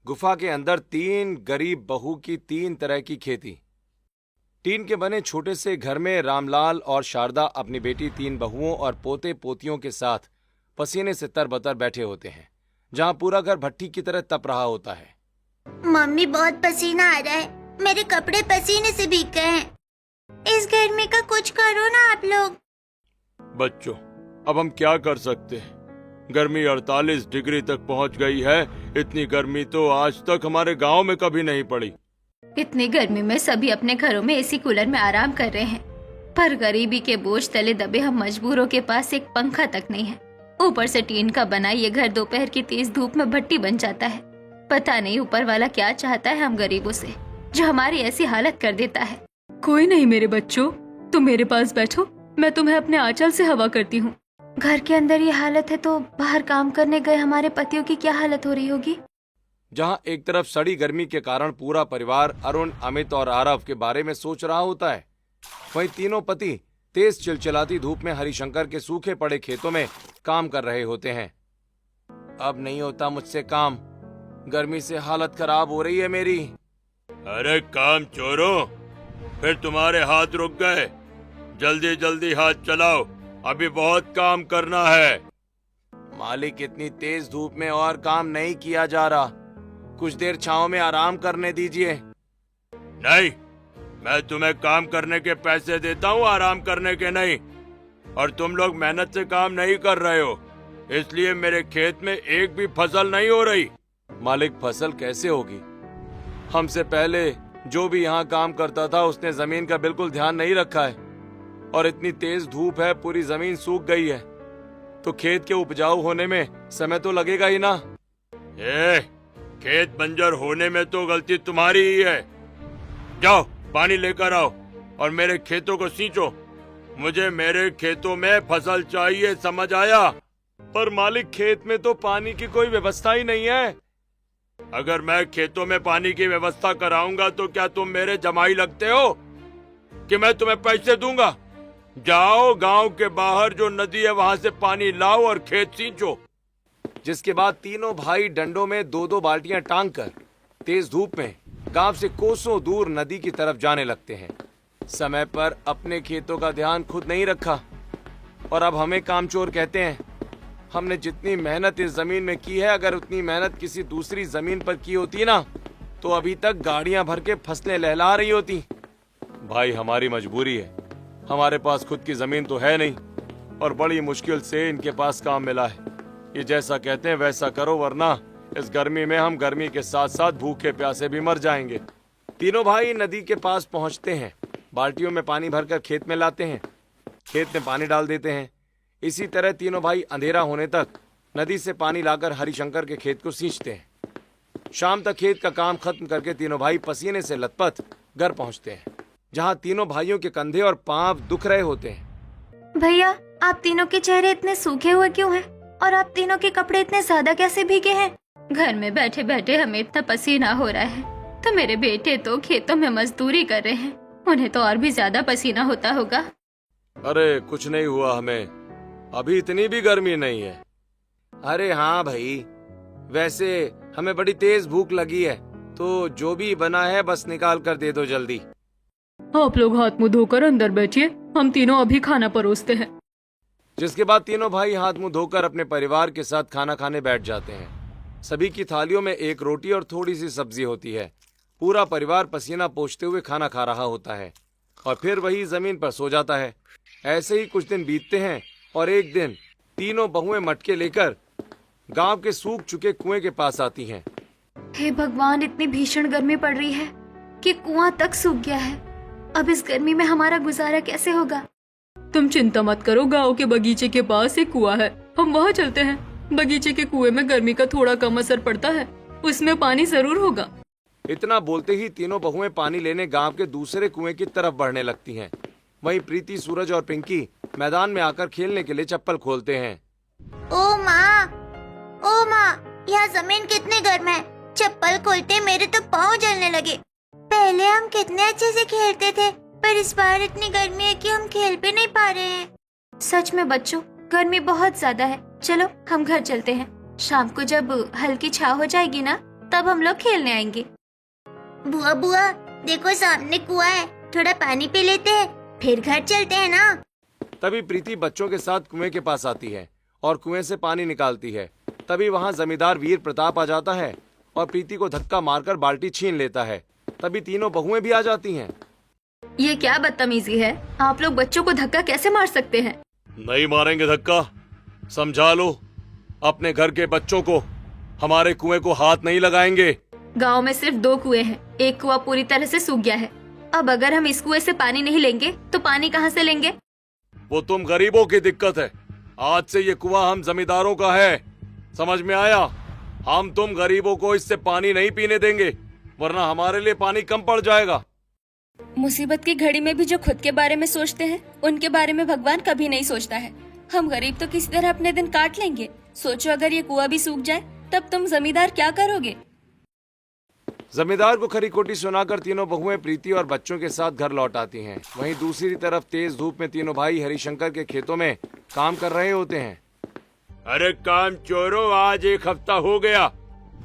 गुफा के अंदर 3 गरीब बहू की 3 तरह की खेती। टीन के बने छोटे से घर में रामलाल और शारदा अपनी बेटी 3 बहुओं और पोते पोतियों के साथ पसीने से तरबतर बैठे होते हैं, जहां पूरा घर भट्टी की तरह तप रहा होता है। मम्मी, बहुत पसीना आ रहा है, मेरे कपड़े पसीने से भीग गए हैं। इस गर्मी का कुछ करो ना आप लोग। बच्चों, अब हम क्या कर सकते हैं? गर्मी 48 डिग्री तक पहुंच गई है। इतनी गर्मी तो आज तक हमारे गांव में कभी नहीं पड़ी। इतनी गर्मी में सभी अपने घरों में एसी कूलर में आराम कर रहे हैं, पर गरीबी के बोझ तले दबे हम मजबूरों के पास एक पंखा तक नहीं है। ऊपर से टीन का बना ये घर दोपहर की तेज धूप में भट्टी बन जाता है। पता नहीं ऊपर वाला क्या चाहता है हम गरीबों से, जो हमारी ऐसी हालत कर देता है। कोई नहीं मेरे बच्चों, तुम मेरे पास बैठो, मैं तुम्हें अपने आंचल से हवा करती हूँ। घर के अंदर ये हालत है तो बाहर काम करने गए हमारे पतियों की क्या हालत हो रही होगी। जहां एक तरफ सड़ी गर्मी के कारण पूरा परिवार अरुण, अमित और आरव के बारे में सोच रहा होता है, वहीं तीनों पति तेज चिलचिलाती धूप में हरिशंकर के सूखे पड़े खेतों में काम कर रहे होते हैं। अब नहीं होता मुझसे काम, गर्मी से हालत खराब हो रही है मेरी। अरे काम चोरों, फिर तुम्हारे हाथ रुक गए? जल्दी जल्दी हाथ चलाओ, अभी बहुत काम करना है। मालिक, इतनी तेज धूप में और काम नहीं किया जा रहा, कुछ देर छांव में आराम करने दीजिए। नहीं, मैं तुम्हें काम करने के पैसे देता हूँ, आराम करने के नहीं। और तुम लोग मेहनत से काम नहीं कर रहे हो, इसलिए मेरे खेत में एक भी फसल नहीं हो रही। मालिक, फसल कैसे होगी? हमसे पहले जो भी यहाँ काम करता था उसने जमीन का बिल्कुल ध्यान नहीं रखा है, और इतनी तेज धूप है, पूरी जमीन सूख गई है, तो खेत के उपजाऊ होने में समय तो लगेगा ही ना। खेत बंजर होने में तो गलती तुम्हारी ही है। जाओ पानी लेकर आओ और मेरे खेतों को सींचो। मुझे मेरे खेतों में फसल चाहिए, समझ आया? पर मालिक, खेत में तो पानी की कोई व्यवस्था ही नहीं है। अगर मैं खेतों में पानी की व्यवस्था कराऊंगा तो क्या तुम मेरे जमाई लगते हो कि मैं तुम्हें पैसे दूंगा? जाओ गांव के बाहर जो नदी है वहां से पानी लाओ और खेत सींचो। जिसके बाद तीनों भाई डंडों में 2-2 बाल्टियां टांग कर तेज धूप में गांव से कोसों दूर नदी की तरफ जाने लगते हैं। समय पर अपने खेतों का ध्यान खुद नहीं रखा और अब हमें कामचोर कहते हैं। हमने जितनी मेहनत इस जमीन में की है, अगर उतनी मेहनत किसी दूसरी जमीन पर की होती ना, तो अभी तक गाड़ियां भर के फसलें लहला रही होती। भाई, हमारी मजबूरी है, हमारे पास खुद की जमीन तो है नहीं और बड़ी मुश्किल से इनके पास काम मिला है। ये जैसा कहते हैं वैसा करो, वरना इस गर्मी में हम गर्मी के साथ साथ भूखे प्यासे भी मर जाएंगे। तीनों भाई नदी के पास पहुंचते हैं, बाल्टियों में पानी भरकर खेत में लाते हैं, खेत में पानी डाल देते हैं। इसी तरह तीनों भाई अंधेरा होने तक नदी से पानी लाकर हरिशंकर के खेत को सींचते हैं। शाम तक खेत का काम खत्म करके तीनों भाई पसीने से लथपथ घर पहुंचते हैं, जहां तीनों भाइयों के कंधे और पांव दुख रहे होते हैं। भैया, आप तीनों के चेहरे इतने सूखे हुए क्यों हैं? और आप तीनों के कपड़े इतने ज्यादा कैसे भीगे हैं? घर में बैठे बैठे हमें इतना पसीना हो रहा है, तो मेरे बेटे तो खेतों में मजदूरी कर रहे हैं, उन्हें तो और भी ज्यादा पसीना होता होगा। अरे कुछ नहीं हुआ हमें, अभी इतनी भी गर्मी नहीं है। अरे हाँ भाई, वैसे हमें बड़ी तेज भूख लगी है, तो जो भी बना है बस निकाल कर दे दो जल्दी। आप लोग हाथ मुंह धोकर अंदर बैठिए, हम तीनों अभी खाना परोसते हैं। जिसके बाद तीनों भाई हाथ मुंह धोकर अपने परिवार के साथ खाना खाने बैठ जाते हैं। सभी की थालियों में एक रोटी और थोड़ी सी सब्जी होती है। पूरा परिवार पसीना पोंछते हुए खाना खा रहा होता है और फिर वही जमीन पर सो जाता है। ऐसे ही कुछ दिन बीतते हैं और एक दिन तीनों बहुएं मटके लेकर गांव के सूख चुके कुएं के पास आती हैं। हे भगवान, इतनी भीषण गर्मी पड़ रही है कि कुआं तक सूख गया है। अब इस गर्मी में हमारा गुजारा कैसे होगा? तुम चिंता मत करो, गांव के बगीचे के पास एक कुआं है, हम वहां चलते हैं। बगीचे के कुएं में गर्मी का थोड़ा कम असर पड़ता है, उसमें पानी जरूर होगा। इतना बोलते ही तीनों बहुएं पानी लेने गांव के दूसरे कुएं की तरफ बढ़ने लगती हैं। वहीं प्रीति, सूरज और पिंकी मैदान में आकर खेलने के लिए चप्पल खोलते हैं। ओ माँ, यह जमीन कितनी गर्म है। चप्पल खोलते मेरे तो पाँव जलने लगे। पहले हम कितने अच्छे से खेलते थे, पर इस बार इतनी गर्मी है कि हम खेल भी नहीं पा रहे हैं। सच में बच्चों, गर्मी बहुत ज्यादा है। चलो हम घर चलते हैं। शाम को जब हल्की छाव हो जाएगी ना, तब हम लोग खेलने आएंगे। बुआ बुआ, देखो सामने कुआं है, थोड़ा पानी पी लेते हैं, फिर घर चलते हैं ना। तभी प्रीति बच्चों के साथ कुएं के पास आती है और कुएं से पानी निकालती है। तभी वहाँ जमींदार वीर प्रताप आ जाता है और प्रीति को धक्का मारकर बाल्टी छीन लेता है। तभी तीनों बहुएं भी आ जाती हैं। ये क्या बदतमीजी है? आप लोग बच्चों को धक्का कैसे मार सकते हैं? नहीं मारेंगे धक्का, समझा लो अपने घर के बच्चों को। हमारे कुएं को हाथ नहीं लगाएंगे। गांव में सिर्फ 2 कुएं हैं, एक कुआं पूरी तरह से सूख गया है। अब अगर हम इस कुएं से पानी नहीं लेंगे तो पानी कहां से लेंगे? वो तुम गरीबों की दिक्कत है। आज से ये कुआं हम जमींदारों का है, समझ में आया? हम तुम गरीबों को इससे पानी नहीं पीने देंगे, वरना हमारे लिए पानी कम पड़ जाएगा। मुसीबत की घड़ी में भी जो खुद के बारे में सोचते हैं, उनके बारे में भगवान कभी नहीं सोचता है। हम गरीब तो किसी तरह अपने दिन काट लेंगे। सोचो अगर ये कुआं भी सूख जाए तब तुम जमींदार क्या करोगे? जमींदार को खरी खोटी सुनाकर तीनों बहुएं प्रीति और बच्चों के साथ घर लौट आती हैं। वहीं दूसरी तरफ तेज धूप में तीनों भाई हरिशंकर के खेतों में काम कर रहे होते हैं। अरे काम चोरों, आज 1 हफ्ता हो गया,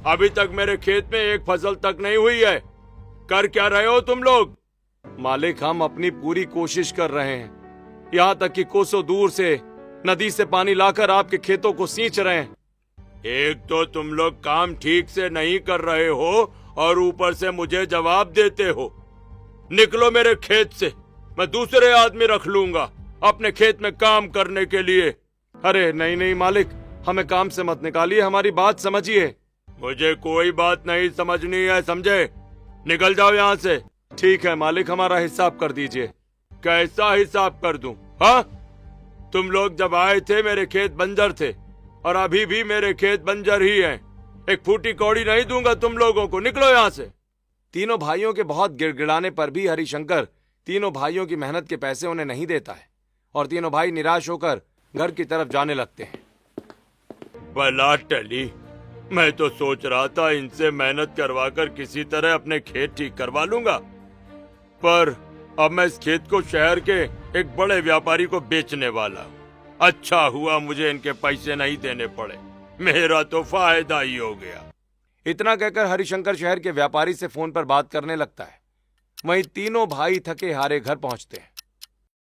अभी तक मेरे खेत में एक फसल तक नहीं हुई है। कर क्या रहे हो तुम लोग? मालिक, हम अपनी पूरी कोशिश कर रहे हैं, यहाँ तक कि कोसों दूर से नदी से पानी लाकर आपके खेतों को सींच रहे हैं। एक तो तुम लोग काम ठीक से नहीं कर रहे हो और ऊपर से मुझे जवाब देते हो। निकलो मेरे खेत से, मैं दूसरे आदमी रख लूंगा अपने खेत में काम करने के लिए। अरे नहीं नहीं मालिक, हमें काम से मत निकालिए, हमारी बात समझिए। मुझे कोई बात नहीं समझनी है, समझे? निकल जाओ यहाँ से। ठीक है मालिक, हमारा हिसाब कर दीजिए। कैसा हिसाब कर दूं? हाँ, तुम लोग जब आए थे मेरे खेत बंजर थे और अभी भी मेरे खेत बंजर ही हैं। एक फूटी कौड़ी नहीं दूंगा तुम लोगों को, निकलो यहाँ से। तीनों भाइयों के बहुत गिड़गिड़ाने पर भी हरिशंकर तीनों भाइयों की मेहनत के पैसे उन्हें नहीं देता है और तीनों भाई निराश होकर घर की तरफ जाने लगते हैं। भला टली, मैं तो सोच रहा था इनसे मेहनत करवाकर किसी तरह अपने खेत ठीक करवा लूंगा, पर अब मैं इस खेत को शहर के एक बड़े व्यापारी को बेचने वाला हूँ। अच्छा हुआ मुझे इनके पैसे नहीं देने पड़े, मेरा तो फायदा ही हो गया। इतना कहकर हरिशंकर शहर के व्यापारी से फोन पर बात करने लगता है। वहीं तीनों भाई थके हारे घर पहुंचते हैं।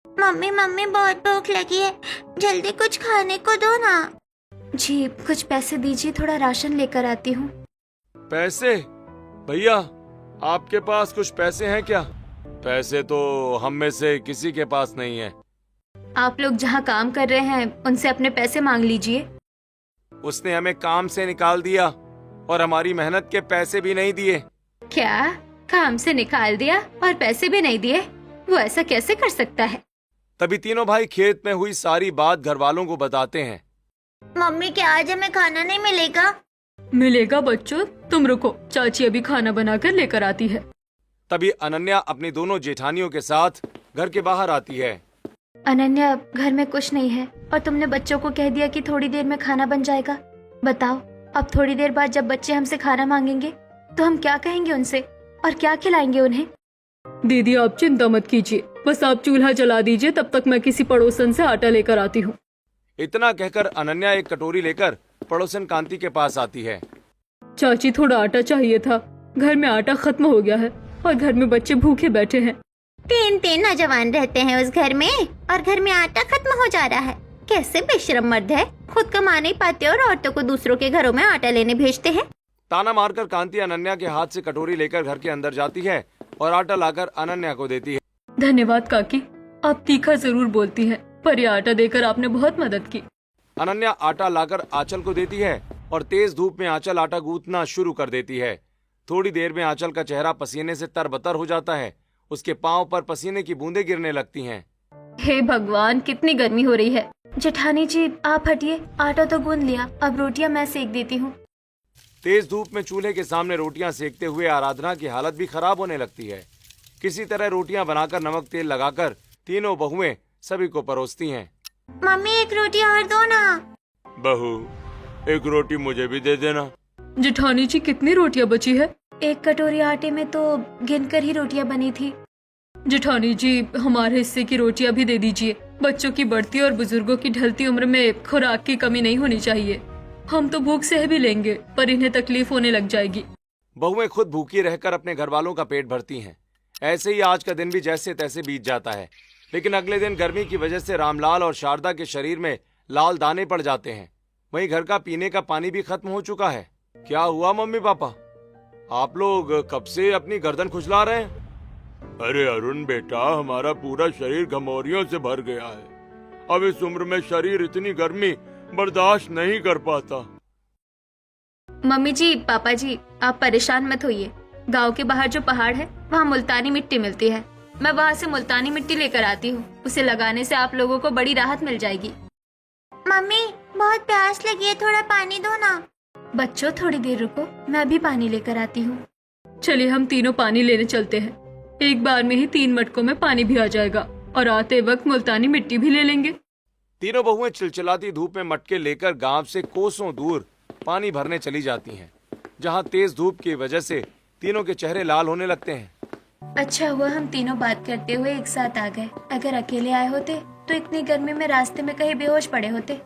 मम्मी मम्मी, बहुत भूख लगी है, जल्दी कुछ खाने को दो ना। जी, कुछ पैसे दीजिए, थोड़ा राशन लेकर आती हूँ। पैसे? भैया, आपके पास कुछ पैसे हैं क्या? पैसे तो हम में से किसी के पास नहीं है। आप लोग जहाँ काम कर रहे हैं उनसे अपने पैसे मांग लीजिए। उसने हमें काम से निकाल दिया और हमारी मेहनत के पैसे भी नहीं दिए। क्या? काम से निकाल दिया और पैसे भी नहीं दिए? वो ऐसा कैसे कर सकता है? तभी तीनों भाई खेत में हुई सारी बात घर वालों को बताते हैं। मम्मी, क्या आज हमें खाना नहीं मिलेगा? मिलेगा बच्चों, तुम रुको, चाची अभी खाना बनाकर लेकर आती है। तभी अनन्या अपनी दोनों जेठानियों के साथ घर के बाहर आती है। अनन्या, घर में कुछ नहीं है और तुमने बच्चों को कह दिया कि थोड़ी देर में खाना बन जाएगा। बताओ, अब थोड़ी देर बाद जब बच्चे हमसे खाना मांगेंगे तो हम क्या कहेंगे उनसे और क्या खिलाएंगे उन्हें? दीदी आप चिंता मत कीजिए, बस आप चूल्हा जला दीजिए, तब तक मैं किसी पड़ोसन से आटा लेकर आती हूँ। इतना कहकर अनन्या एक कटोरी लेकर पड़ोसन कांति के पास आती है। चाची, थोड़ा आटा चाहिए था, घर में आटा खत्म हो गया है और घर में बच्चे भूखे बैठे हैं। 3 नौजवान रहते हैं उस घर में और घर में आटा खत्म हो जा रहा है। कैसे बेशरम मर्द है, खुद कमा नहीं पाते और औरतों को दूसरों के घरों में आटा लेने भेजते हैं। ताना मारकर कांति अनन्या के हाथ से कटोरी लेकर घर के अंदर जाती है और आटा लाकर अनन्या को देती है। धन्यवाद काकी, आप तीखा जरूर बोलती हैं, पर ये आटा देकर आपने बहुत मदद की। अनन्या आटा लाकर आंचल को देती है और तेज धूप में आंचल आटा गूंथना शुरू कर देती है। थोड़ी देर में आंचल का चेहरा पसीने से तरबतर हो जाता है। उसके पांव पर पसीने की बूंदें गिरने लगती हैं। हे भगवान, कितनी गर्मी हो रही है। जेठानी जी, आप हटिए, आटा तो गूंद लिया, अब रोटियां मैं सेक देती हूँ। तेज धूप में चूल्हे के सामने रोटियां सेकते हुए आराधना की हालत भी खराब होने लगती है। किसी तरह रोटियां बनाकर नमक तेल लगाकर तीनों बहुएं सभी को परोसती हैं। मम्मी, एक रोटी और दो ना। बहू, एक रोटी मुझे भी दे देना। जेठानी जी, कितनी रोटियां बची है? एक कटोरी आटे में तो गिनकर ही रोटियां बनी थी। जेठानी जी, हमारे हिस्से की रोटियां भी दे दीजिए। बच्चों की बढ़ती और बुजुर्गों की ढलती उम्र में खुराक की कमी नहीं होनी चाहिए। हम तो भूख सह भी लेंगे, पर इन्हें तकलीफ होने लग जाएगी। बहुएं खुद भूखी रहकर अपने घर वालों का पेट भरती हैं। ऐसे ही आज का दिन भी जैसे तैसे बीत जाता है, लेकिन अगले दिन गर्मी की वजह से रामलाल और शारदा के शरीर में लाल दाने पड़ जाते हैं। वहीं घर का पीने का पानी भी खत्म हो चुका है। क्या हुआ मम्मी पापा, आप लोग कब से अपनी गर्दन खुजला रहे हैं? अरे अरुण बेटा, हमारा पूरा शरीर घमौरियों से भर गया है। अब इस उम्र में शरीर इतनी गर्मी बर्दाश्त नहीं कर पाता। मम्मी जी, पापा जी, आप परेशान मत होइए। गांव के बाहर जो पहाड़ है वहाँ मुल्तानी मिट्टी मिलती है। मैं वहाँ से मुल्तानी मिट्टी लेकर आती हूँ। उसे लगाने से आप लोगों को बड़ी राहत मिल जाएगी। मम्मी बहुत प्यास लगी है, थोड़ा पानी दो ना। बच्चों थोड़ी देर रुको, मैं अभी पानी लेकर आती हूँ। चलिए हम तीनों पानी लेने चलते हैं। एक बार में ही 3 मटकों में पानी भी आ जाएगा और आते वक्त मुल्तानी मिट्टी भी ले लेंगे। तीनों बहुएं चिलचिलाती धूप में मटके लेकर गांव से कोसों दूर पानी भरने चली जाती हैं, जहां तेज धूप की वजह से तीनों के चेहरे लाल होने लगते हैं। अच्छा हुआ हम तीनों बात करते हुए एक साथ आ गए। अगर अकेले आए होते तो इतनी गर्मी में रास्ते में कहीं बेहोश पड़े होते।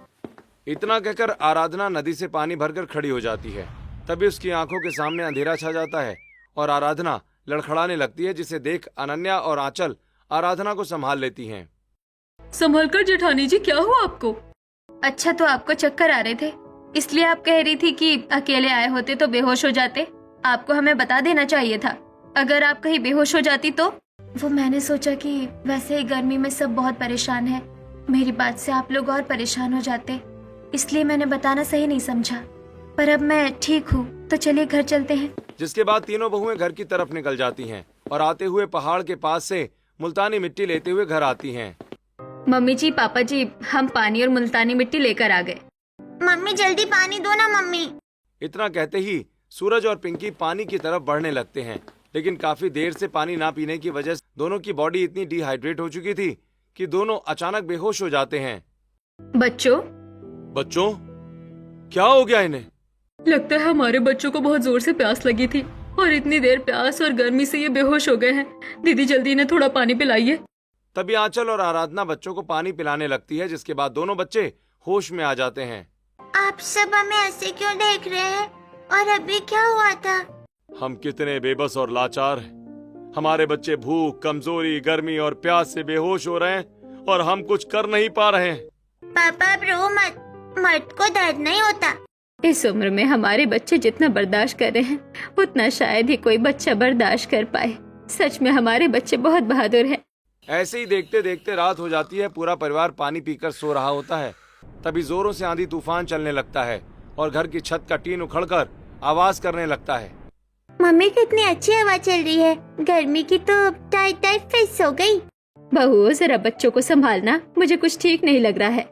इतना कहकर आराधना नदी से पानी भरकर खड़ी हो जाती है। तभी उसकी आंखों के सामने अंधेरा छा जाता है और आराधना लड़खड़ाने लगती है, जिसे देख अनन्या और आंचल आराधना को संभाल लेती हैं। संभलकर जेठानी जी, क्या हुआ आपको? अच्छा, तो आपको चक्कर आ रहे थे, इसलिए आप कह रही थी कि अकेले आए होते तो बेहोश हो जाते। आपको हमें बता देना चाहिए था, अगर आप कहीं बेहोश हो जाती तो। वो मैंने सोचा कि वैसे ही गर्मी में सब बहुत परेशान है, मेरी बात से आप लोग और परेशान हो जाते, इसलिए मैंने बताना सही नहीं समझा। पर अब मैं ठीक हूँ, तो चलिए घर चलते हैं। जिसके बाद तीनों बहुएं घर की तरफ निकल जाती हैं और आते हुए पहाड़ के पास से मुल्तानी मिट्टी लेते हुए घर आती हैं। मम्मी जी, पापा जी, हम पानी और मुल्तानी मिट्टी लेकर आ गए। मम्मी जल्दी पानी दो ना मम्मी। इतना कहते ही सूरज और पिंकी पानी की तरफ बढ़ने लगते हैं, लेकिन काफी देर से पानी ना पीने की वजह से दोनों की बॉडी इतनी डिहाइड्रेट हो चुकी थी कि दोनों अचानक बेहोश हो जाते हैं। बच्चों क्या हो गया इन्हें? लगता है हमारे बच्चों को बहुत जोर से प्यास लगी थी और इतनी देर प्यास और गर्मी से ये बेहोश हो गए हैं। दीदी जल्दी इन्हें थोड़ा पानी पिलाइए। तभी आंचल और आराधना बच्चों को पानी पिलाने लगती है, जिसके बाद दोनों बच्चे होश में आ जाते हैं। आप सब हमें ऐसे क्यों देख रहे हैं? और अभी क्या हुआ था? हम कितने बेबस और लाचार हैं। हमारे बच्चे भूख, कमजोरी, गर्मी और प्यास से बेहोश हो रहे हैं और हम कुछ कर नहीं पा रहे हैं। पापा अब रो मत, मर्द को दर्द नहीं होता। इस उम्र में हमारे बच्चे जितना बर्दाश्त कर रहे हैं उतना शायद ही कोई बच्चा बर्दाश्त कर पाए। सच में हमारे बच्चे बहुत बहादुर हैं। ऐसे ही देखते देखते रात हो जाती है। पूरा परिवार पानी पीकर सो रहा होता है। तभी जोरों से आंधी तूफान चलने लगता है और घर की छत का टीन उखड़कर आवाज करने लगता है। मम्मी कितनी अच्छी हवा चल रही है, गर्मी की तो टाइट टाइट फिस हो गई। बहू जरा बच्चों को संभालना, मुझे कुछ ठीक नहीं लग रहा है।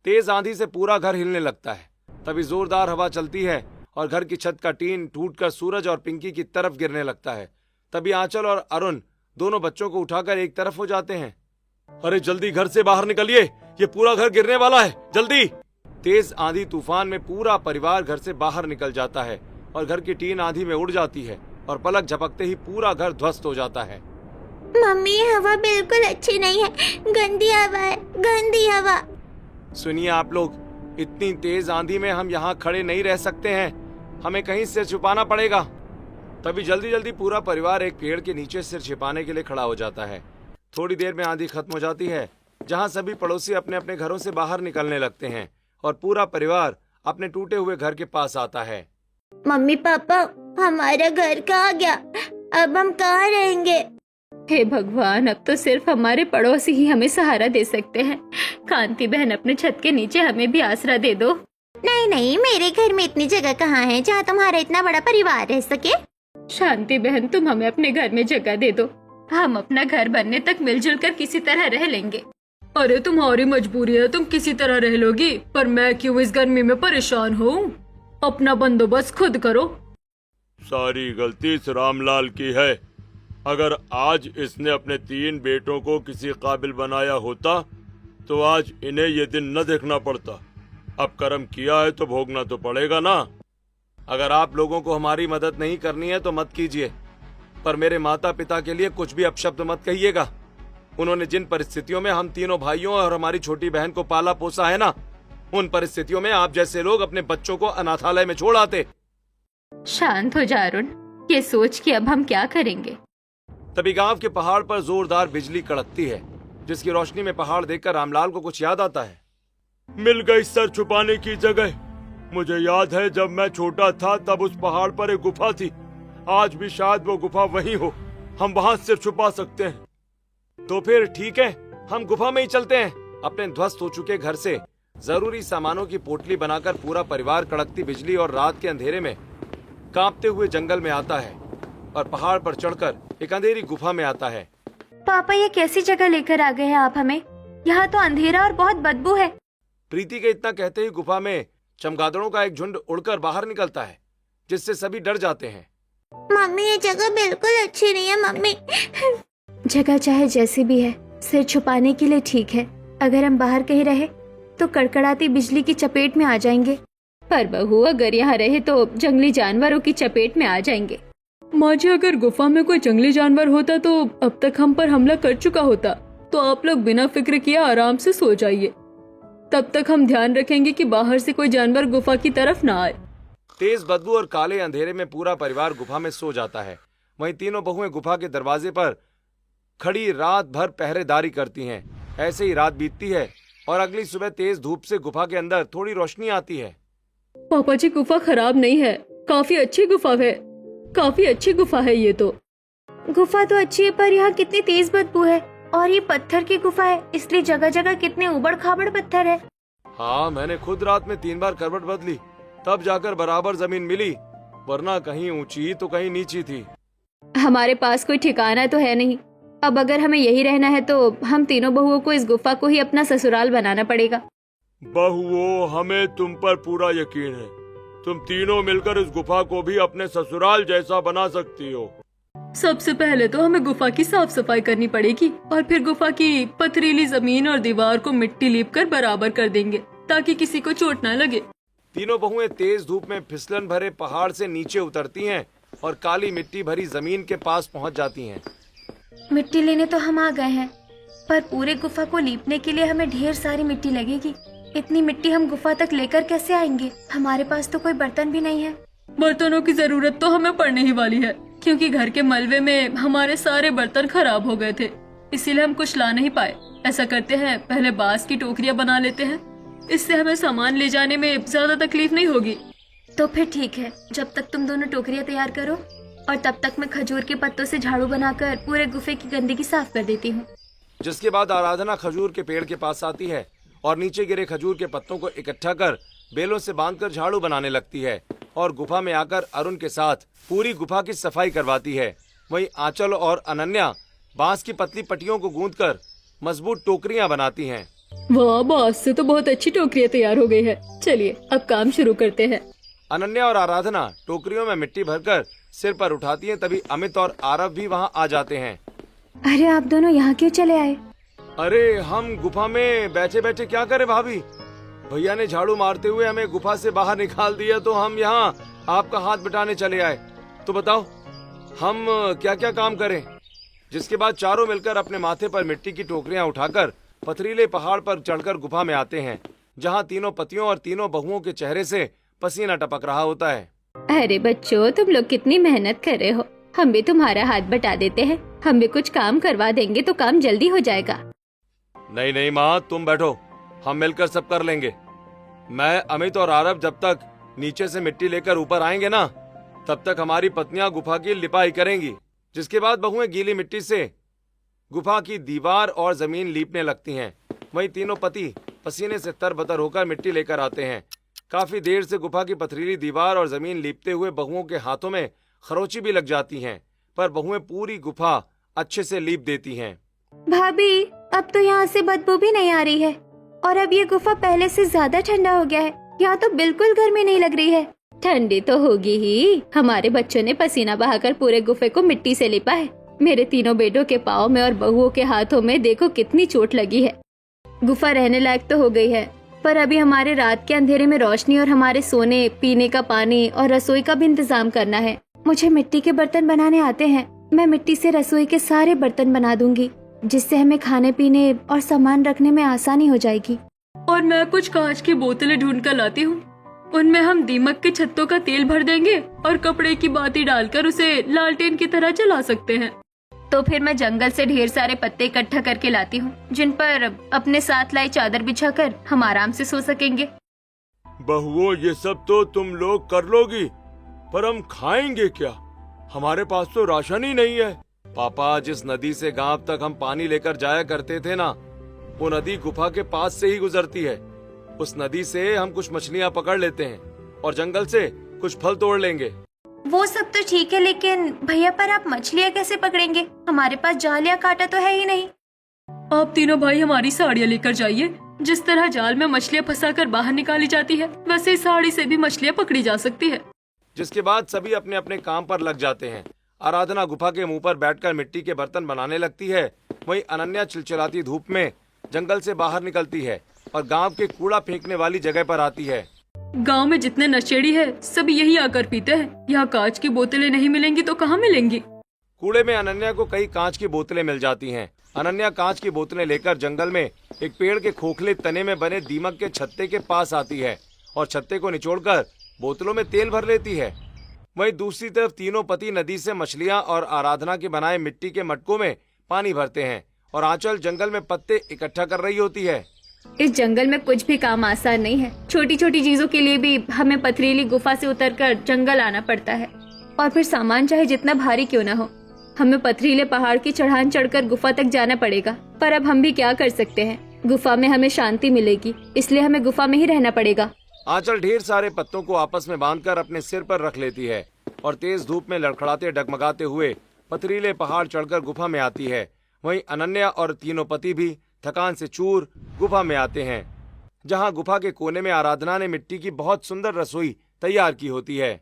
तेज आंधी से पूरा घर हिलने लगता है। तभी जोरदार हवा चलती है और घर की छत का टीन टूटकर सूरज और पिंकी की तरफ गिरने लगता है। तभी आंचल और अरुण दोनों बच्चों को उठाकर एक तरफ हो जाते हैं। अरे जल्दी घर से बाहर निकलिए, ये पूरा घर गिरने वाला है, जल्दी। तेज आंधी तूफान में पूरा परिवार घर से बाहर निकल जाता है और घर की टीन आंधी में उड़ जाती है और पलक झपकते ही पूरा घर ध्वस्त हो जाता है। मम्मी हवा बिल्कुल अच्छी नहीं है, गंदी हवा है, गंदी हवा। सुनिए आप लोग, इतनी तेज आंधी में हम यहाँ खड़े नहीं रह सकते हैं, हमें कहीं सिर छुपाना पड़ेगा। तभी जल्दी जल्दी पूरा परिवार एक पेड़ के नीचे सिर छिपाने के लिए खड़ा हो जाता है। थोड़ी देर में आंधी खत्म हो जाती है, जहाँ सभी पड़ोसी अपने अपने घरों से बाहर निकलने लगते हैं और पूरा परिवार अपने टूटे हुए घर के पास आता है। मम्मी पापा, हमारा घर कहाँ गया? अब हम कहाँ रहेंगे? हे भगवान, अब तो सिर्फ हमारे पड़ोसी ही हमें सहारा दे सकते हैं। कांति बहन, अपने छत के नीचे हमें भी आसरा दे दो। नहीं नहीं, मेरे घर में इतनी जगह कहाँ है जहाँ तुम्हारा इतना बड़ा परिवार रह सके। शांति बहन, तुम हमें अपने घर में जगह दे दो, हम अपना घर बनने तक मिलजुल कर किसी तरह रह लेंगे। अरे तुम्हारी मजबूरी है, तुम किसी तरह रह लोगी, पर मैं क्यों इस गर्मी में परेशान हूँ? अपना बंदोबस्त खुद करो। सारी गलती इस रामलाल की है। अगर आज इसने अपने 3 बेटों को किसी काबिल बनाया होता तो आज इन्हें ये दिन न देखना पड़ता। अब कर्म किया है तो भोगना तो पड़ेगा ना। अगर आप लोगों को हमारी मदद नहीं करनी है तो मत कीजिए, पर मेरे माता पिता के लिए कुछ भी अपशब्द मत कहिएगा। उन्होंने जिन परिस्थितियों में हम तीनों भाइयों और हमारी छोटी बहन को पाला पोसा है ना, उन परिस्थितियों में आप जैसे लोग अपने बच्चों को अनाथालय में छोड़ आते। शांत हो जा अरुण, ये सोच कि अब हम क्या करेंगे। तभी गांव के पहाड़ पर जोरदार बिजली कड़कती है, जिसकी रोशनी में पहाड़ देखकर रामलाल को कुछ याद आता है। मिल गई सर छुपाने की जगह। मुझे याद है जब मैं छोटा था तब उस पहाड़ पर एक गुफा थी। आज भी शायद वो गुफा वही हो। हम वहाँ सिर छुपा सकते हैं। तो फिर ठीक है, हम गुफा में ही चलते हैं। अपने ध्वस्त हो चुके घर से जरूरी सामानों की पोटली बनाकर पूरा परिवार कड़कती बिजली और रात के अंधेरे में कांपते हुए जंगल में आता है और पहाड़ पर चढ़कर एक अंधेरी गुफा में आता है। पापा, ये कैसी जगह लेकर आ गए हैं आप हमें? यहाँ तो अंधेरा और बहुत बदबू है। प्रीति के इतना कहते ही गुफा में चमगादड़ों का एक झुंड उड़कर बाहर निकलता है, जिससे सभी डर जाते हैं। मम्मी ये जगह बिल्कुल अच्छी नहीं है मम्मी। जगह चाहे जैसी भी है, सिर छुपाने के लिए ठीक है। अगर हम बाहर कहीं रहे तो कड़कड़ाती बिजली की चपेट में आ जाएंगे, पर बहू अगर यहाँ रहे तो जंगली जानवरों की चपेट में आ जाएंगे। माँ जी, अगर गुफा में कोई जंगली जानवर होता तो अब तक हम पर हमला कर चुका होता। तो आप लोग बिना फिक्र किए आराम से सो जाइए। तब तक हम ध्यान रखेंगे कि बाहर से कोई जानवर गुफा की तरफ ना आए। तेज बदबू और काले अंधेरे में पूरा परिवार गुफा में सो जाता है। वहीं तीनों बहुएं गुफा के दरवाजे पर खड़ी रात भर पहरेदारी करती हैं। ऐसे ही रात बीतती है और अगली सुबह तेज धूप से गुफा के अंदर थोड़ी रोशनी आती है। पापा जी, गुफा खराब नहीं है, काफी अच्छी गुफा है। काफी अच्छी गुफा है ये तो। गुफा तो अच्छी है, पर यहाँ कितनी तेज बदबू है और ये पत्थर की गुफा है, इसलिए जगह जगह कितने उबड़ खाबड़ पत्थर है। हाँ, मैंने खुद रात में 3 बार करवट बदली, तब जाकर बराबर जमीन मिली, वरना कहीं ऊंची तो कहीं नीची थी। हमारे पास कोई ठिकाना तो है नहीं। अब अगर हमें यही रहना है तो हम तीनों बहुओं को इस गुफा को ही अपना ससुराल बनाना पड़ेगा। बहुओं, हमें तुम पर पूरा यकीन है। तुम तीनों मिलकर इस गुफा को भी अपने ससुराल जैसा बना सकती हो। सबसे पहले तो हमें गुफा की साफ सफाई करनी पड़ेगी और फिर गुफा की पथरीली जमीन और दीवार को मिट्टी लीप कर बराबर कर देंगे ताकि किसी को चोट न लगे। तीनों बहुएं तेज धूप में फिसलन भरे पहाड़ से नीचे उतरती हैं और काली मिट्टी भरी जमीन के पास पहुंच जाती हैं। मिट्टी लेने तो हम आ गए हैं, पर पूरे गुफा को लीपने के लिए हमें ढेर सारी मिट्टी लगेगी। इतनी मिट्टी हम गुफा तक लेकर कैसे आएंगे? हमारे पास तो कोई बर्तन भी नहीं है। बर्तनों की जरूरत तो हमें पड़ने ही वाली है, क्योंकि घर के मलबे में हमारे सारे बर्तन खराब हो गए थे, इसीलिए हम कुछ ला नहीं पाए। ऐसा करते हैं, पहले बांस की टोकरियां बना लेते हैं, इससे हमें सामान ले जाने में ज्यादा तकलीफ नहीं होगी। तो फिर ठीक है, जब तक तुम दोनों टोकरियां तैयार करो और तब तक मैं खजूर के पत्तों से झाड़ू बनाकर पूरे गुफे की गंदगी साफ कर देती हूँ। जिसके बाद आराधना खजूर के पेड़ के पास आती है और नीचे गिरे खजूर के पत्तों को इकट्ठा कर बेलों से बांधकर झाड़ू बनाने लगती है और गुफा में आकर अरुण के साथ पूरी गुफा की सफाई करवाती है। वहीं आंचल और अनन्या बांस की पतली पट्टियों को गूंथकर मजबूत टोकरियां बनाती हैं। वाह, बांस से तो बहुत अच्छी टोकरियां तैयार हो गई है। चलिए अब काम शुरू करते हैं। अनन्या और आराधना टोकरियों में मिट्टी भरकर सिर पर उठाती हैं। तभी अमित और आरव भी वहां आ जाते हैं। अरे आप दोनों यहाँ क्यों चले आए? अरे हम गुफा में बैठे बैठे क्या करें भाभी? भैया ने झाड़ू मारते हुए हमें गुफा से बाहर निकाल दिया, तो हम यहाँ आपका हाथ बटाने चले आए। तो बताओ हम क्या क्या काम करें? जिसके बाद चारों मिलकर अपने माथे पर मिट्टी की टोकरियां उठाकर पथरीले पहाड़ पर चढ़कर गुफा में आते हैं, जहाँ तीनों पतियों और तीनों बहुओं के चेहरे से पसीना टपक रहा होता है। अरे बच्चों, तुम लोग कितनी मेहनत कर रहे हो। हम भी तुम्हारा हाथ बटा देते हैं, हम भी कुछ काम करवा देंगे तो काम जल्दी हो जाएगा। नहीं नहीं माँ, तुम बैठो, हम मिलकर सब कर लेंगे। मैं, अमित और आरव जब तक नीचे से मिट्टी लेकर ऊपर आएंगे ना, तब तक हमारी पत्नियां गुफा की लिपाई करेंगी। जिसके बाद बहुएं गीली मिट्टी से गुफा की दीवार और जमीन लीपने लगती हैं। वहीं तीनों पति पसीने से तरबतर होकर मिट्टी लेकर आते हैं। काफी देर से गुफा की पथरीली दीवार और जमीन लीपते हुए बहुओं के हाथों में खरोंची भी लग जाती हैं, पर बहुएं पूरी गुफा अच्छे से लीप देती हैं। भाभी, अब तो यहाँ से बदबू भी नहीं आ रही है और अब ये गुफा पहले से ज्यादा ठंडा हो गया है। यहाँ तो बिल्कुल गर्मी नहीं लग रही है। ठंडी तो होगी ही, हमारे बच्चों ने पसीना बहाकर पूरे गुफे को मिट्टी से लिपा है। मेरे तीनों बेटों के पाँव में और बहुओं के हाथों में देखो कितनी चोट लगी है। गुफा रहने लायक तो हो गई है, पर अभी हमारे रात के अंधेरे में रोशनी और हमारे सोने, पीने का पानी और रसोई का भी इंतजाम करना है। मुझे मिट्टी के बर्तन बनाने आते हैं। मैं मिट्टी से रसोई के सारे बर्तन बना दूंगी, जिससे हमें खाने पीने और सामान रखने में आसानी हो जाएगी। और मैं कुछ कांच की बोतलें ढूंढ कर लाती हूँ। उनमें हम दीमक के छत्तों का तेल भर देंगे और कपड़े की बाती डालकर उसे लालटेन की तरह जला सकते हैं। तो फिर मैं जंगल से ढेर सारे पत्ते इकट्ठा करके लाती हूँ, जिन पर अपने साथ लाई चादर बिछाकर हम आराम से सो सकेंगे। बहुओं, ये सब तो तुम लोग कर लोगी, पर हम खाएंगे क्या? हमारे पास तो राशन ही नहीं है। पापा, जिस नदी से गांव तक हम पानी लेकर जाया करते थे ना, वो नदी गुफा के पास से ही गुजरती है। उस नदी से हम कुछ मछलियाँ पकड़ लेते हैं और जंगल से कुछ फल तोड़ लेंगे। वो सब तो ठीक है, लेकिन भैया पर आप मछलियाँ कैसे पकड़ेंगे? हमारे पास जाल या कांटा तो है ही नहीं। आप तीनों भाई हमारी साड़ियाँ लेकर जाइए। जिस तरह जाल में मछलियाँ फंसाकर बाहर निकाली जाती है, वैसे ही साड़ी से भी मछलियाँ पकड़ी जा सकती है। जिसके बाद सभी अपने अपने काम पर लग जाते हैं। आराधना गुफा के मुंह पर बैठकर मिट्टी के बर्तन बनाने लगती है। वहीं अनन्या चिलचिलाती धूप में जंगल से बाहर निकलती है और गांव के कूड़ा फेंकने वाली जगह पर आती है। गांव में जितने नशेड़ी है सभी यही आकर पीते हैं। यहाँ कांच की बोतलें नहीं मिलेंगी तो कहाँ मिलेंगी? कूड़े में अनन्या को कई कांच की बोतलें मिल जाती हैं। अनन्या कांच की बोतलें लेकर जंगल में एक पेड़ के खोखले तने में बने दीमक के छत्ते के पास आती है और छत्ते को निचोड़कर बोतलों में तेल भर लेती है। वहीं दूसरी तरफ तीनों पति नदी से मछलियां और आराधना के बनाए मिट्टी के मटकों में पानी भरते हैं और आंचल जंगल में पत्ते इकट्ठा कर रही होती है। इस जंगल में कुछ भी काम आसान नहीं है। छोटी छोटी चीजों के लिए भी हमें पथरीली गुफा से उतरकर जंगल आना पड़ता है, और फिर सामान चाहे जितना भारी क्यों ना हो, हमें पथरीले पहाड़ की चढ़ान चढ़कर गुफा तक जाना पड़ेगा। पर अब हम भी क्या कर सकते हैं? गुफा में हमें शांति मिलेगी, इसलिए हमें गुफा में ही रहना पड़ेगा। आंचल ढेर सारे पत्तों को आपस में बांधकर अपने सिर पर रख लेती है और तेज धूप में लड़खड़ाते डगमगाते हुए पथरीले पहाड़ चढ़कर गुफा में आती है। वहीं अनन्या और तीनों पति भी थकान से चूर गुफा में आते हैं, जहां गुफा के कोने में आराधना ने मिट्टी की बहुत सुंदर रसोई तैयार की होती है।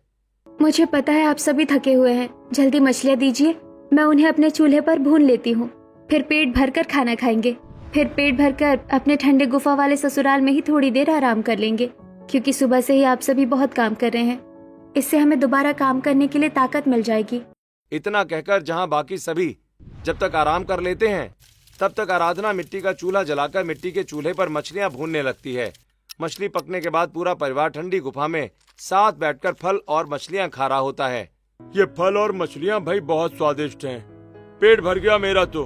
मुझे पता है आप सभी थके हुए हैं, जल्दी मछलियाँ दीजिए, मैं उन्हें अपने चूल्हे पर भून लेती हूँ। फिर पेट भरकर खाना खाएंगे। फिर पेट भरकर अपने ठंडे गुफा वाले ससुराल में ही थोड़ी देर आराम कर लेंगे, क्योंकि सुबह से ही आप सभी बहुत काम कर रहे हैं। इससे हमें दोबारा काम करने के लिए ताकत मिल जाएगी। इतना कहकर जहां बाकी सभी जब तक आराम कर लेते हैं, तब तक आराधना मिट्टी का चूल्हा जलाकर मिट्टी के चूल्हे पर मछलियां भूनने लगती है। मछली पकने के बाद पूरा परिवार ठंडी गुफा में साथ बैठकर फल और मछलियां खा रहा होता है। ये फल और मछलियाँ भाई बहुत स्वादिष्ट हैं। पेट भर गया मेरा तो।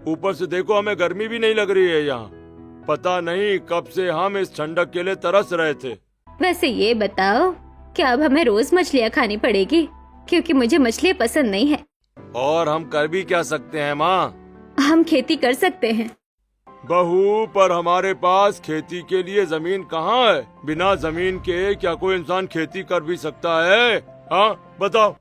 ऊपर से देखो, हमें गर्मी भी नहीं लग रही है यहाँ। पता नहीं कब से हम इस ठंडक के लिए तरस रहे थे। वैसे ये बताओ, क्या अब हमें रोज मछलियाँ खानी पड़ेगी? क्योंकि मुझे मछलियाँ पसंद नहीं है। और हम कर भी क्या सकते हैं माँ? हम खेती कर सकते हैं। बहू, पर हमारे पास खेती के लिए जमीन कहाँ है? बिना जमीन के क्या कोई इंसान खेती कर भी सकता है? हाँ बताओ।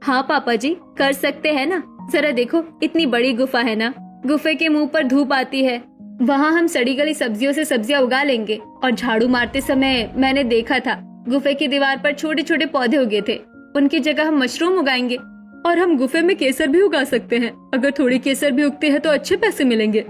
हाँ पापा जी, कर सकते हैं ना। जरा देखो, इतनी बड़ी गुफा है ना, गुफे के मुंह पर धूप आती है। वहाँ हम सड़ी गली सब्जियों से सब्जियाँ उगा लेंगे। और झाड़ू मारते समय मैंने देखा था, गुफे की दीवार पर छोटे छोटे पौधे उगे थे। उनकी जगह हम मशरूम उगाएंगे। और हम गुफे में केसर भी उगा सकते हैं। अगर थोड़ी केसर भी उगते हैं तो अच्छे पैसे मिलेंगे।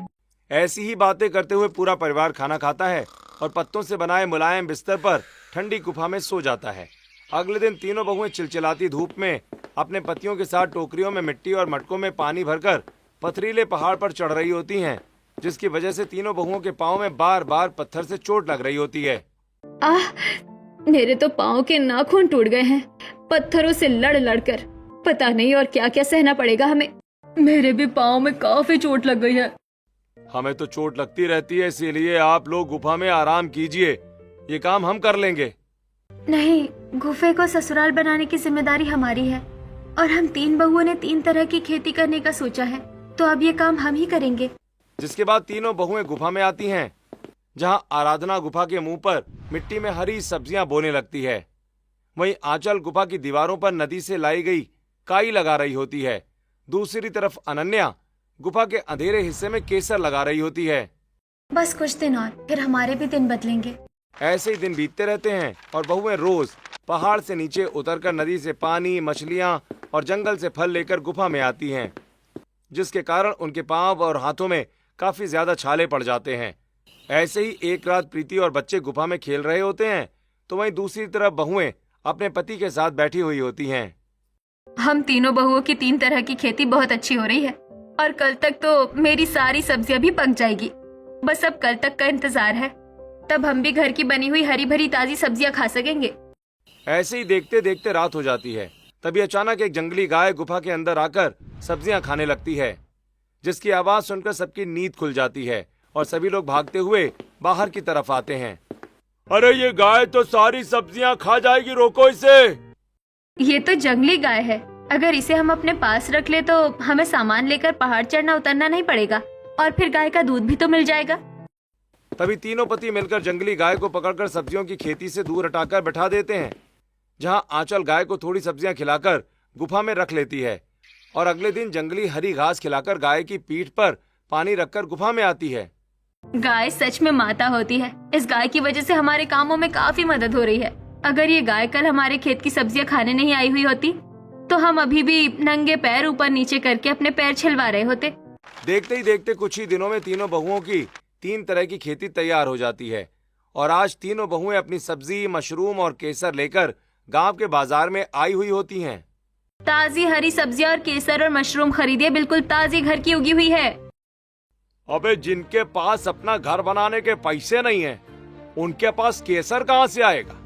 ऐसी ही बातें करते हुए पूरा परिवार खाना खाता है और पत्तों से बनाए मुलायम बिस्तर पर ठंडी गुफा में सो जाता है। अगले दिन तीनों बहुएं चिलचिलाती धूप में अपने पतियों के साथ टोकरियों में मिट्टी और मटकों में पानी भरकर पथरीले पहाड़ पर चढ़ रही होती हैं, जिसकी वजह से तीनों बहुओं के पाँव में बार बार पत्थर से चोट लग रही होती है। आह, मेरे तो पाँव के नाखून टूट गए हैं पत्थरों से लड़ लड़कर। पता नहीं और क्या क्या सहना पड़ेगा हमें। मेरे भी पाँव में काफी चोट लग गई है। हमें तो चोट लगती रहती है, इसीलिए आप लोग गुफा में आराम कीजिए, ये काम हम कर लेंगे। नहीं, गुफे को ससुराल बनाने की जिम्मेदारी हमारी है, और हम 3 बहुओं ने 3 तरह की खेती करने का सोचा है, तो अब ये काम हम ही करेंगे। जिसके बाद तीनों बहुएं गुफा में आती हैं, जहां आराधना गुफा के मुंह पर मिट्टी में हरी सब्जियां बोने लगती है। वहीं आंचल गुफा की दीवारों पर नदी से लाई गई काई लगा रही होती है। दूसरी तरफ अनन्या गुफा के अंधेरे हिस्से में केसर लगा रही होती है। बस कुछ दिन और, फिर हमारे भी दिन बदलेंगे। ऐसे ही दिन बीतते रहते हैं और बहुएं रोज पहाड़ से नीचे उतरकर नदी से पानी, मछलियां और जंगल से फल लेकर गुफा में आती हैं, जिसके कारण उनके पांव और हाथों में काफी ज्यादा छाले पड़ जाते हैं। ऐसे ही एक रात प्रीति और बच्चे गुफा में खेल रहे होते हैं, तो वहीं दूसरी तरफ बहुएं अपने पति के साथ बैठी हुई होती हैं। हम तीनों बहुओं की 3 तरह की खेती बहुत अच्छी हो रही है, और कल तक तो मेरी सारी सब्जियां भी पक जाएगी। बस अब कल तक का इंतजार है, तब हम भी घर की बनी हुई हरी भरी ताजी सब्जियां खा सकेंगे। ऐसे ही देखते देखते रात हो जाती है। तभी अचानक एक जंगली गाय गुफा के अंदर आकर सब्जियां खाने लगती है, जिसकी आवाज सुनकर सबकी नींद खुल जाती है और सभी लोग भागते हुए बाहर की तरफ आते हैं। अरे ये गाय तो सारी सब्जियां खा जाएगी, रोको इसे। ये तो जंगली गाय है, अगर इसे हम अपने पास रख ले तो हमें सामान लेकर पहाड़ चढ़ना उतरना नहीं पड़ेगा और फिर गाय का दूध भी तो मिल जाएगा। तभी तीनों पति मिलकर जंगली गाय को पकड़कर सब्जियों की खेती से दूर हटाकर बैठा देते हैं, जहां आंचल गाय को थोड़ी सब्जियां खिलाकर गुफा में रख लेती है और अगले दिन जंगली हरी घास खिलाकर गाय की पीठ पर पानी रखकर गुफा में आती है। गाय सच में माता होती है। इस गाय की वजह से हमारे कामों में काफी मदद हो रही है। अगर ये गाय कल हमारे खेत की सब्जियां खाने नहीं आई हुई होती तो हम अभी भी नंगे पैर ऊपर नीचे करके अपने पैर छिलवा रहे होते। देखते ही देखते कुछ ही दिनों में तीनों बहुओं की 3 तरह की खेती तैयार हो जाती है और आज तीनों बहुएं अपनी सब्जी, मशरूम और केसर लेकर गांव के बाजार में आई हुई होती हैं। ताजी हरी सब्जियां और केसर और मशरूम खरीदिए, बिल्कुल ताजी घर की उगी हुई है। अबे जिनके पास अपना घर बनाने के पैसे नहीं है, उनके पास केसर कहाँ से आएगा?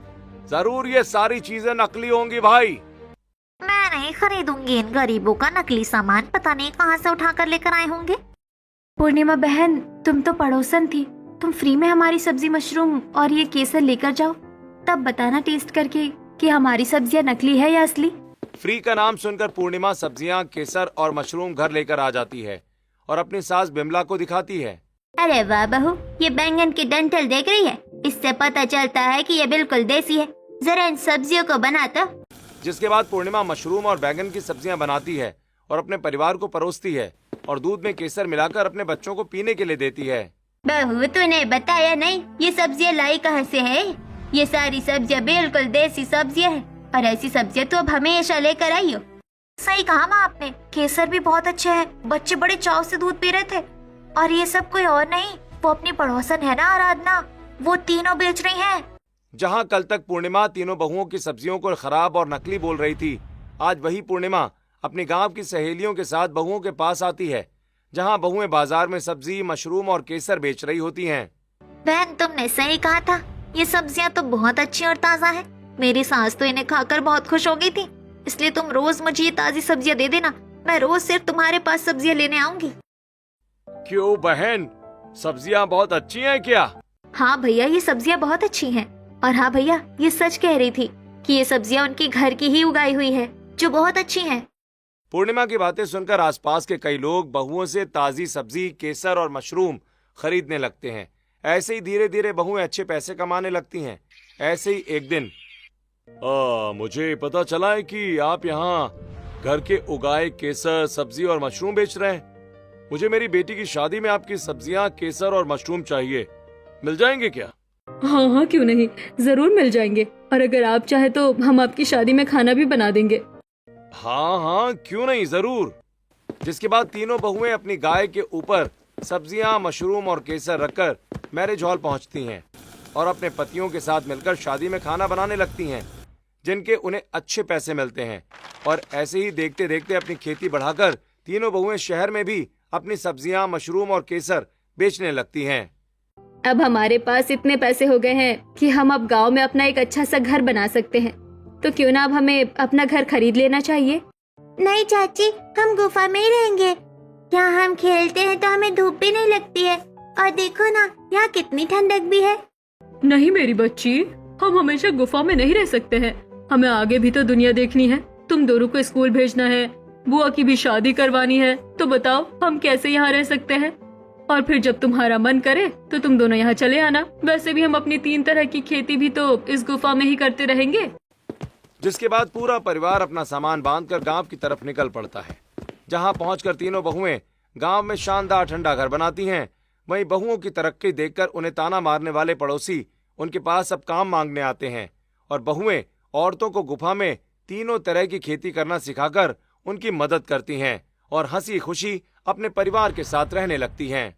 जरूर ये सारी चीजें नकली होंगी भाई। मैं नहीं खरीदूंगी इन गरीबों का नकली सामान, पता नहीं कहाँ से उठा कर लेकर आए होंगे। पूर्णिमा बहन, तुम तो पड़ोसन थी, तुम फ्री में हमारी सब्जी, मशरूम और ये केसर लेकर जाओ, तब बताना टेस्ट करके कि हमारी सब्जियां नकली है या असली। फ्री का नाम सुनकर पूर्णिमा सब्जियां, केसर और मशरूम घर लेकर आ जाती है और अपनी सास बिमला को दिखाती है। अरे वाह बहू, ये बैंगन की डंठल देख रही है? इससे पता चलता है कि ये बिल्कुल देसी है। जरा इन सब्जियों को बना तो। जिसके बाद पूर्णिमा मशरूम और बैंगन की सब्जियां बनाती है और अपने परिवार को परोसती है और दूध में केसर मिलाकर अपने बच्चों को पीने के लिए देती है। बहू, तूने बताया नहीं ये सब्जियां लाई कहाँ से है? ये सारी सब्जियां बिल्कुल देसी सब्जियां हैं और ऐसी सब्जियां तो अब हमेशा लेकर आई हो। सही कहा माँ आपने, केसर भी बहुत अच्छे हैं, बच्चे बड़े चाव से दूध पी रहे थे। और ये सब कोई और नहीं, वो अपनी पड़ोसन है ना आराधना, वो तीनों बेच रही हैं। जहां कल तक पूर्णिमा तीनों बहुओं की सब्जियों को खराब और नकली बोल रही थी, आज वही पूर्णिमा अपनी गांव की सहेलियों के साथ बहुओं के पास आती है, जहां बहुएं बाजार में सब्जी, मशरूम और केसर बेच रही होती हैं। बहन, तुमने सही कहा था, ये सब्जियां तो बहुत अच्छी और ताज़ा है। मेरी सास तो इन्हें खाकर बहुत खुश हो गई थी, इसलिए तुम रोज मुझे ये ताज़ी सब्जियां दे देना, मैं रोज सिर्फ तुम्हारे पास सब्जियां लेने आऊंगी। क्यों बहन, सब्जियां बहुत अच्छी हैं क्या? हाँ भैया, ये सब्जियां बहुत अच्छी हैं। और हाँ भैया, ये सच कह रही थी कि ये सब्जियां उनकी घर की ही उगाई हुई है, जो बहुत अच्छी हैं। पूर्णिमा की बातें सुनकर आसपास के कई लोग बहुओं से ताजी सब्जी, केसर और मशरूम खरीदने लगते हैं। ऐसे ही धीरे धीरे बहुएं अच्छे पैसे कमाने लगती हैं। ऐसे ही एक दिन, मुझे पता चला है कि आप यहाँ घर के उगाए केसर, सब्जी और मशरूम बेच रहे हैं। मुझे मेरी बेटी की शादी में आपकी सब्जियां, केसर और मशरूम चाहिए, मिल जाएंगे क्या? हाँ हाँ, क्यों नहीं, जरूर मिल जाएंगे। और अगर आप चाहे तो हम आपकी शादी में खाना भी बना देंगे। हाँ हाँ, क्यों नहीं, जरूर। जिसके बाद तीनों बहुएं अपनी गाय के ऊपर सब्जियां, मशरूम और केसर रखकर मैरिज हॉल पहुंचती हैं और अपने पतियों के साथ मिलकर शादी में खाना बनाने लगती हैं, जिनके उन्हें अच्छे पैसे मिलते हैं। और ऐसे ही देखते देखते अपनी खेती बढ़ाकर तीनों बहुएं शहर में भी अपनी सब्जियां, मशरूम और केसर बेचने लगती हैं। अब हमारे पास इतने पैसे हो गए हैं कि हम अब गांव में अपना एक अच्छा सा घर बना सकते हैं, तो क्यों ना अब हमें अपना घर खरीद लेना चाहिए। नहीं चाची, हम गुफा में ही रहेंगे। यहाँ हम खेलते हैं तो हमें धूप भी नहीं लगती है, और देखो ना यहाँ कितनी ठंडक भी है। नहीं मेरी बच्ची, हम हमेशा गुफा में नहीं रह सकते हैं, हमें आगे भी तो दुनिया देखनी है। तुम दोनों को स्कूल भेजना है, बुआ की भी शादी करवानी है, तो बताओ हम कैसे यहाँ रह सकते हैं। और फिर जब तुम्हारा मन करे तो तुम दोनों यहाँ चले आना। वैसे भी हम अपनी 3 तरह की खेती भी तो इस गुफा में ही करते रहेंगे। जिसके बाद पूरा परिवार अपना सामान बांधकर गांव की तरफ निकल पड़ता है, जहां पहुंचकर तीनों बहुएं गांव में शानदार ठंडा घर बनाती हैं। वहीं बहुओं की तरक्की देखकर उन्हें ताना मारने वाले पड़ोसी उनके पास अब काम मांगने आते हैं और बहुएं औरतों को गुफा में 3 तरह की खेती करना सिखाकर उनकी मदद करती हैं और हंसी खुशी अपने परिवार के साथ रहने लगती हैं।